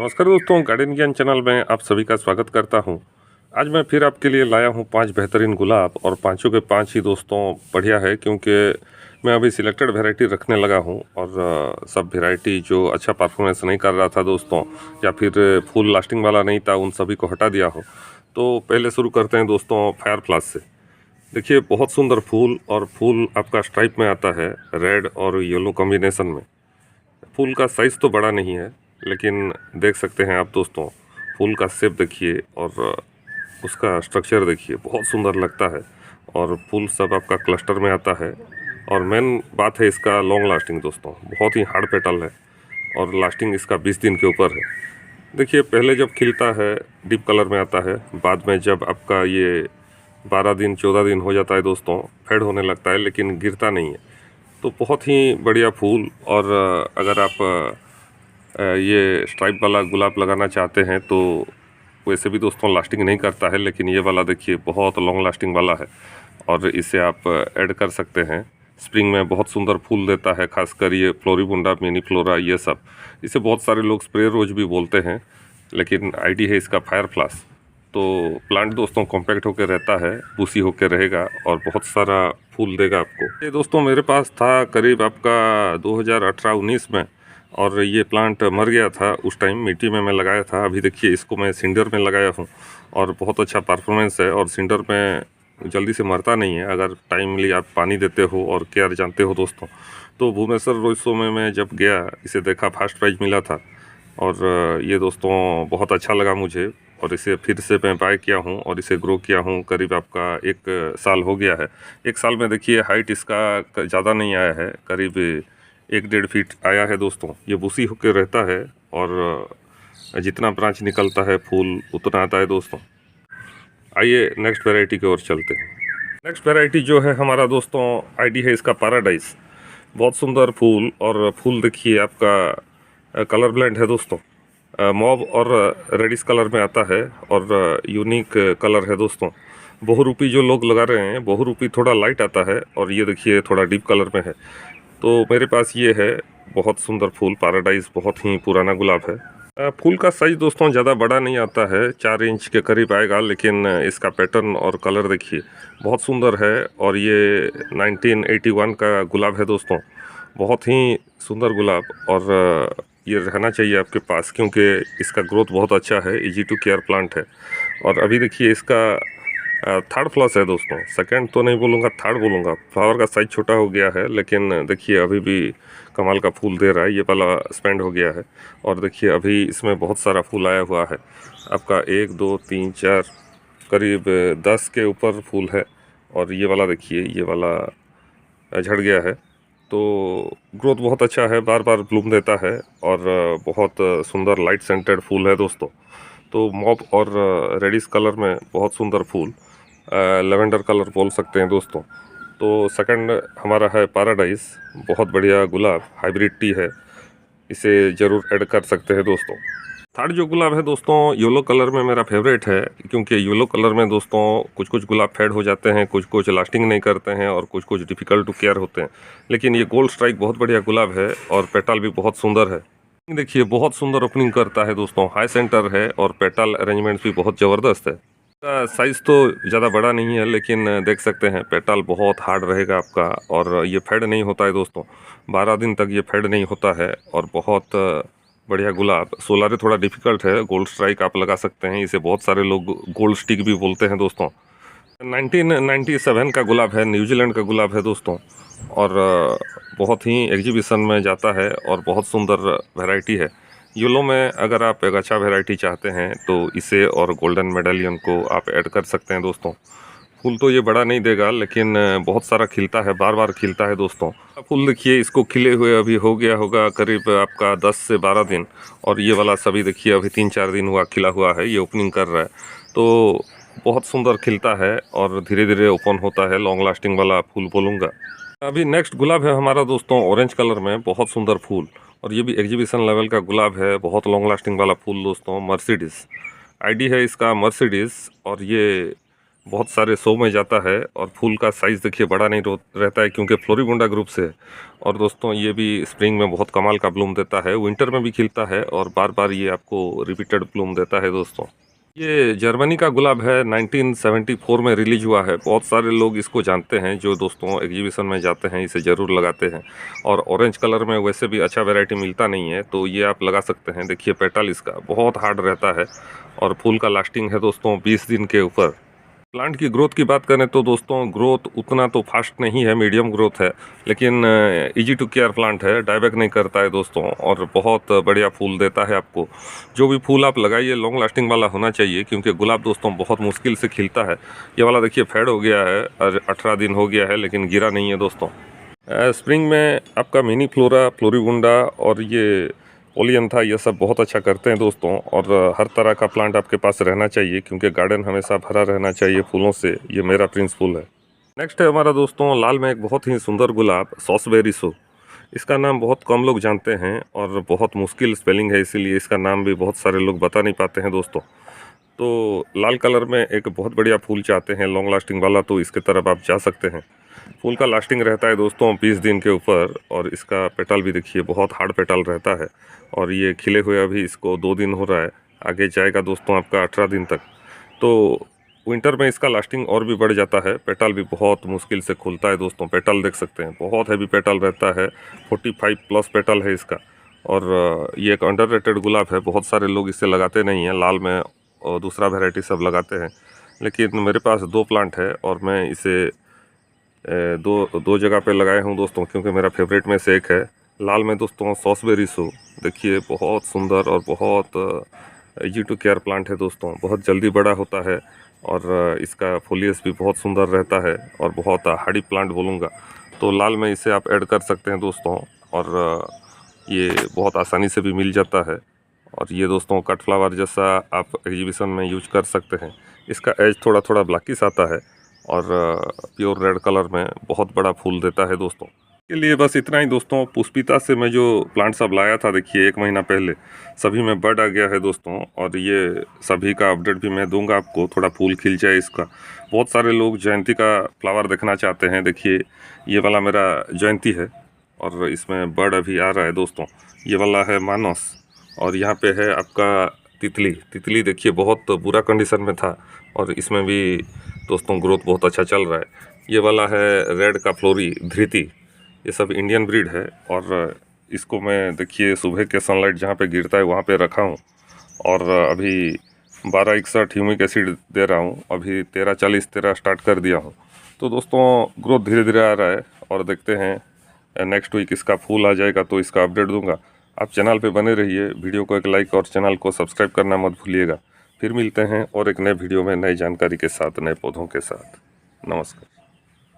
नमस्कार दोस्तों, गार्डन ज्ञान चैनल में आप सभी का स्वागत करता हूं। आज मैं फिर आपके लिए लाया हूं 5 बेहतरीन गुलाब और पांचों के पांच ही दोस्तों बढ़िया है, क्योंकि मैं अभी सिलेक्टेड वैरायटी रखने लगा हूं और सब वैरायटी जो अच्छा परफॉर्मेंस नहीं कर रहा था दोस्तों, या फिर फूल लास्टिंग वाला नहीं था, उन सभी को हटा दिया हो। तो पहले शुरू करते हैं दोस्तों फायर फ्लास से। देखिए, बहुत सुंदर फूल, और फूल आपका स्ट्राइप में आता है, रेड और येलो कॉम्बिनेशन में। फूल का साइज़ तो बड़ा नहीं है, लेकिन देख सकते हैं आप दोस्तों, फूल का शेप देखिए और उसका स्ट्रक्चर देखिए, बहुत सुंदर लगता है। और फूल सब आपका क्लस्टर में आता है। और मेन बात है इसका लॉन्ग लास्टिंग दोस्तों, बहुत ही हार्ड पेटल है और लास्टिंग इसका 20 दिन के ऊपर है। देखिए, पहले जब खिलता है डीप कलर में आता है, बाद में जब आपका ये 12 दिन 14 दिन हो जाता है दोस्तों, फेड होने लगता है, लेकिन गिरता नहीं है। तो बहुत ही बढ़िया फूल। और अगर आप ये स्ट्राइप वाला गुलाब लगाना चाहते हैं तो वैसे भी दोस्तों लास्टिंग नहीं करता है, लेकिन ये वाला देखिए बहुत लॉन्ग लास्टिंग वाला है और इसे आप ऐड कर सकते हैं। स्प्रिंग में बहुत सुंदर फूल देता है, खासकर ये फ्लोरिबुंडा, मिनी फ्लोरा, ये सब। इसे बहुत सारे लोग स्प्रे रोज भी बोलते हैं, लेकिन आईडी है इसका फायर फ्लास। तो प्लांट दोस्तों कॉम्पैक्ट होकर रहता है, बूसी होकर रहेगा और बहुत सारा फूल देगा आपको। ये दोस्तों मेरे पास था करीब आपका 2018-19 में, और ये प्लांट मर गया था उस टाइम, मिट्टी में मैं लगाया था। अभी देखिए, इसको मैं सिंडर में लगाया हूँ और बहुत अच्छा परफॉर्मेंस है। और सिंडर में जल्दी से मरता नहीं है अगर टाइमली आप पानी देते हो और केयर जानते हो दोस्तों। तो भुवनेश्वर रोड में मैं जब गया, इसे देखा, फर्स्ट प्राइज मिला था। और ये दोस्तों बहुत अच्छा लगा मुझे, और इसे फिर से मैं बाय किया हूँ और इसे ग्रो किया हूँ। करीब आपका 1 साल हो गया है। 1 साल में देखिए हाइट इसका ज़्यादा नहीं आया है, करीब 1-1.5 फीट आया है दोस्तों। ये बूसी होकर रहता है और जितना ब्रांच निकलता है फूल उतना आता है दोस्तों। आइए नेक्स्ट वैरायटी की ओर चलते हैं। नेक्स्ट वैरायटी जो है हमारा दोस्तों, आईडी है इसका पैराडाइज। बहुत सुंदर फूल, और फूल देखिए आपका कलर ब्लेंड है दोस्तों, मॉव और रेडिश कलर में आता है और यूनिक कलर है दोस्तों। बहुरूपी जो लोग लगा रहे हैं, बहुरूपी थोड़ा लाइट आता है और ये देखिए थोड़ा डीप कलर में है। तो मेरे पास ये है, बहुत सुंदर फूल, पैराडाइज, बहुत ही पुराना गुलाब है। फूल का साइज़ दोस्तों ज़्यादा बड़ा नहीं आता है, 4 इंच के करीब आएगा, लेकिन इसका पैटर्न और कलर देखिए बहुत सुंदर है। और ये 1981 का गुलाब है दोस्तों, बहुत ही सुंदर गुलाब। और ये रहना चाहिए आपके पास, क्योंकि इसका ग्रोथ बहुत अच्छा है, इजी टू केयर प्लांट है। और अभी देखिए इसका 3rd फ्लॉस है दोस्तों, सेकंड तो नहीं बोलूँगा, 3rd बोलूँगा। फ्लावर का साइज छोटा हो गया है, लेकिन देखिए अभी भी कमाल का फूल दे रहा है। ये वाला स्पेंड हो गया है और देखिए अभी इसमें बहुत सारा फूल आया हुआ है। आपका 1 2 3 4 करीब 10 के ऊपर फूल है। और ये वाला देखिए, ये वाला झड़ गया है। तो ग्रोथ बहुत अच्छा है, बार बार ब्लूम देता है और बहुत सुंदर लाइट सेंटेड फूल है दोस्तों। तो मॉप और रेडिश कलर में बहुत सुंदर फूल, लेवेंडर कलर बोल सकते हैं दोस्तों। तो सेकंड हमारा है पैराडाइज, बहुत बढ़िया गुलाब, हाइब्रिड टी है, इसे ज़रूर ऐड कर सकते हैं दोस्तों। 3rd जो गुलाब है दोस्तों, येलो कलर में मेरा फेवरेट है, क्योंकि येलो कलर में दोस्तों कुछ कुछ गुलाब फेड हो जाते हैं, कुछ कुछ लास्टिंग नहीं करते हैं और कुछ कुछ डिफ़िकल्ट टू केयर होते हैं। लेकिन ये गोल्ड स्ट्राइक बहुत बढ़िया गुलाब है और पेटल भी बहुत सुंदर है। देखिए बहुत सुंदर ओपनिंग करता है दोस्तों, हाई सेंटर है और पेटल अरेंजमेंट भी बहुत ज़बरदस्त है। साइज़ तो ज़्यादा बड़ा नहीं है, लेकिन देख सकते हैं पेटल बहुत हार्ड रहेगा आपका, और ये फेड नहीं होता है दोस्तों, 12 दिन तक ये फेड नहीं होता है। और बहुत बढ़िया गुलाब। सोलारे थोड़ा डिफिकल्ट है, गोल्ड स्ट्राइक आप लगा सकते हैं, इसे बहुत सारे लोग गोल्ड स्टिक भी बोलते हैं दोस्तों। 1997 का गुलाब है, न्यूजीलैंड का गुलाब है दोस्तों, और बहुत ही एग्जीबिशन में जाता है और बहुत सुंदर वैरायटी है। येलो में अगर आप एक अच्छा वैरायटी चाहते हैं तो इसे और गोल्डन मेडालियन को आप ऐड कर सकते हैं दोस्तों। फूल तो ये बड़ा नहीं देगा, लेकिन बहुत सारा खिलता है, बार बार खिलता है दोस्तों। फूल देखिए, इसको खिले हुए अभी हो गया होगा करीब आपका 10 से 12 दिन, और ये वाला सभी देखिए अभी 3-4 दिन हुआ खिला हुआ है, ये ओपनिंग कर रहा है। तो बहुत सुंदर खिलता है और धीरे धीरे ओपन होता है, लॉन्ग लास्टिंग वाला फूल बोलूँगा। अभी नेक्स्ट गुलाब है हमारा दोस्तों, ऑरेंज कलर में, बहुत सुंदर फूल, और ये भी एग्जीबिशन लेवल का गुलाब है, बहुत लॉन्ग लास्टिंग वाला फूल दोस्तों, मर्सिडीज़। आईडी है इसका मर्सिडीज़, और ये बहुत सारे शो में जाता है और फूल का साइज़ देखिए बड़ा नहीं रहता है क्योंकि फ्लोरिबुंडा ग्रुप से है। और दोस्तों ये भी स्प्रिंग में बहुत कमाल का ब्लूम देता है, विंटर में भी खिलता है और बार बार ये आपको रिपीटेड ब्लूम देता है दोस्तों। ये जर्मनी का गुलाब है, 1974 में रिलीज हुआ है। बहुत सारे लोग इसको जानते हैं जो दोस्तों एग्जीबिशन में जाते हैं इसे ज़रूर लगाते हैं। और ऑरेंज कलर में वैसे भी अच्छा वैरायटी मिलता नहीं है, तो ये आप लगा सकते हैं। देखिए पेटल इसका बहुत हार्ड रहता है और फूल का लास्टिंग है दोस्तों 20 दिन के ऊपर। प्लांट की ग्रोथ की बात करें तो दोस्तों ग्रोथ उतना तो फास्ट नहीं है, मीडियम ग्रोथ है, लेकिन इजी टू केयर प्लांट है, डाइबैक नहीं करता है दोस्तों और बहुत बढ़िया फूल देता है आपको। जो भी फूल आप लगाइए लॉन्ग लास्टिंग वाला होना चाहिए क्योंकि गुलाब दोस्तों बहुत मुश्किल से खिलता है। ये वाला देखिए फेड हो गया है और 18 दिन हो गया है लेकिन गिरा नहीं है दोस्तों। स्प्रिंग में आपका मिनी फ्लोरा, फ्लोरिबुंडा और ये ओलियंथा ये सब बहुत अच्छा करते हैं दोस्तों। और हर तरह का प्लांट आपके पास रहना चाहिए क्योंकि गार्डन हमेशा भरा रहना चाहिए फूलों से, ये मेरा प्रिंसिपल है। नेक्स्ट है हमारा दोस्तों लाल में एक बहुत ही सुंदर गुलाब, सॉसबेरी शो। इसका नाम बहुत कम लोग जानते हैं और बहुत मुश्किल स्पेलिंग है, इसीलिए इसका नाम भी बहुत सारे लोग बता नहीं पाते हैं दोस्तों। तो लाल कलर में एक बहुत बढ़िया फूल चाहते हैं लॉन्ग लास्टिंग वाला, तो इसके तरफ आप जा सकते हैं। फूल का लास्टिंग रहता है दोस्तों 20 दिन के ऊपर और इसका पेटल भी देखिए बहुत हार्ड पेटल रहता है। और ये खिले हुए अभी इसको 2 दिन हो रहा है, आगे जाएगा दोस्तों आपका 18 दिन तक। तो विंटर में इसका लास्टिंग और भी बढ़ जाता है, पेटल भी बहुत मुश्किल से खुलता है दोस्तों। पेटल देख सकते हैं बहुत हैवी पेटल रहता है, 45 प्लस पेटल है इसका। और ये एक अंडररेटेड गुलाब है, बहुत सारे लोग इसे लगाते नहीं हैं। लाल में और दूसरा वैरायटी सब लगाते हैं, लेकिन मेरे पास 2 प्लांट है और मैं इसे दो जगह पे लगाए हूँ दोस्तों क्योंकि मेरा फेवरेट में से एक है। लाल में दोस्तों सॉसबेरी शो, देखिए बहुत सुंदर और बहुत इजी टू केयर प्लांट है दोस्तों, बहुत जल्दी बड़ा होता है और इसका फोलियस भी बहुत सुंदर रहता है और बहुत हार्डी प्लांट बोलूँगा। तो लाल में इसे आप ऐड कर सकते हैं दोस्तों और ये बहुत आसानी से भी मिल जाता है। और ये दोस्तों कट फ्लावर जैसा आप एग्जीबिशन में यूज कर सकते हैं। इसका एज थोड़ा थोड़ा ब्लैकिश आता है और प्योर रेड कलर में बहुत बड़ा फूल देता है दोस्तों। के लिए बस इतना ही दोस्तों। पुष्पिता से मैं जो प्लांट सब लाया था देखिए 1 महीना पहले, सभी में बड आ गया है दोस्तों और ये सभी का अपडेट भी मैं दूंगा आपको, थोड़ा फूल खिल जाए इसका। बहुत सारे लोग जयंती का फ्लावर देखना चाहते हैं। देखिए ये वाला मेरा जयंती है और इसमें बड अभी आ रहा है दोस्तों। ये वाला है मानस और यहाँ पे है आपका तितली। तितली देखिए बहुत बुरा कंडीशन में था और इसमें भी दोस्तों ग्रोथ बहुत अच्छा चल रहा है। ये वाला है रेड का फ्लोरी, धृति। ये सब इंडियन ब्रीड है और इसको मैं देखिए सुबह के सनलाइट जहाँ पे गिरता है वहाँ पे रखा हूँ और अभी 1261 ह्यूमिक एसिड दे रहा हूँ। अभी 1340 13 स्टार्ट कर दिया हूँ। तो दोस्तों ग्रोथ धीरे धीरे आ रहा है और देखते हैं नेक्स्ट वीक इसका फूल आ जाएगा तो इसका अपडेट दूंगा। आप चैनल पे बने रहिए, वीडियो को एक लाइक और चैनल को सब्सक्राइब करना मत भूलिएगा। फिर मिलते हैं और एक नए वीडियो में नई जानकारी के साथ, नए पौधों के साथ। नमस्कार।